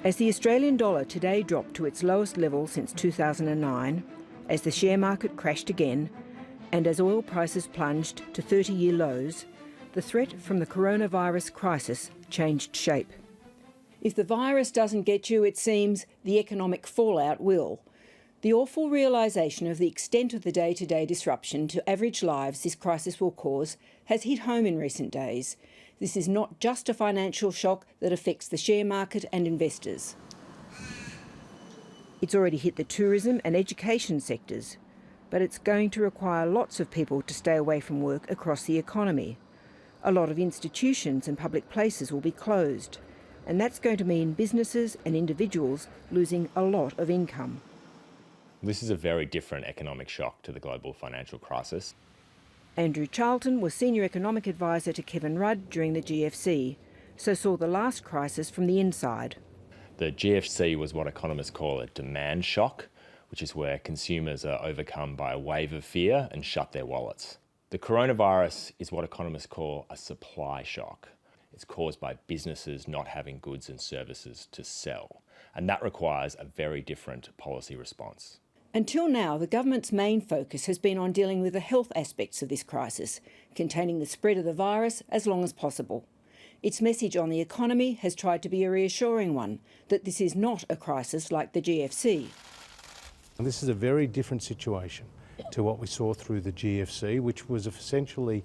As the Australian dollar today dropped to its lowest level since 2009, as the share market crashed again, and as oil prices plunged to 30-year lows, the threat from the coronavirus crisis changed shape. If the virus doesn't get you, it seems, the economic fallout will. The awful realisation of the extent of the day-to-day disruption to average lives this crisis will cause has hit home in recent days. This is not just a financial shock that affects the share market and investors. It's already hit the tourism and education sectors, but it's going to require lots of people to stay away from work across the economy. A lot of institutions and public places will be closed, and that's going to mean businesses and individuals losing a lot of income. This is a very different economic shock to the global financial crisis. Andrew Charlton was Senior Economic Advisor to Kevin Rudd during the GFC, so saw the last crisis from the inside. The GFC was what economists call a demand shock, which is where consumers are overcome by a wave of fear and shut their wallets. The coronavirus is what economists call a supply shock. It's caused by businesses not having goods and services to sell, and that requires a very different policy response. Until now, the government's main focus has been on dealing with the health aspects of this crisis, containing the spread of the virus as long as possible. Its message on the economy has tried to be a reassuring one, that this is not a crisis like the GFC. This is a very different situation to what we saw through the GFC, which was essentially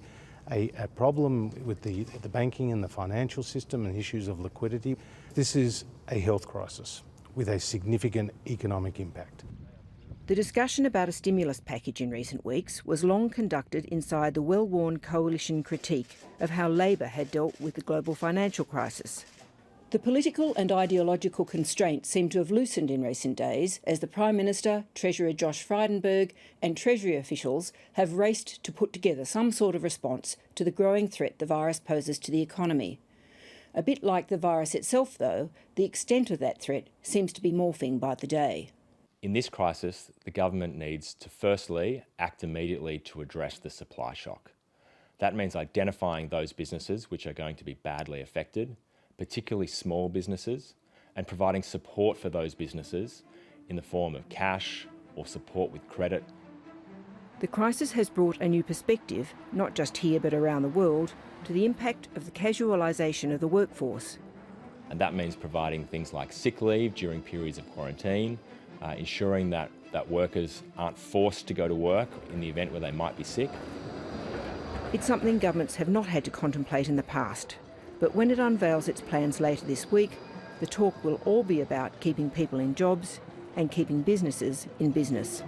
a problem with the banking and the financial system and issues of liquidity. This is a health crisis with a significant economic impact. The discussion about a stimulus package in recent weeks was long conducted inside the well-worn coalition critique of how Labor had dealt with the global financial crisis. The political and ideological constraints seem to have loosened in recent days as the Prime Minister, Treasurer Josh Frydenberg and Treasury officials have raced to put together some sort of response to the growing threat the virus poses to the economy. A bit like the virus itself, though, the extent of that threat seems to be morphing by the day. In this crisis, the government needs to firstly act immediately to address the supply shock. That means identifying those businesses which are going to be badly affected, particularly small businesses, and providing support for those businesses in the form of cash or support with credit. The crisis has brought a new perspective, not just here but around the world, to the impact of the casualisation of the workforce. And that means providing things like sick leave during periods of quarantine, ensuring that workers aren't forced to go to work in the event where they might be sick. It's something governments have not had to contemplate in the past, but when it unveils its plans later this week, the talk will all be about keeping people in jobs and keeping businesses in business.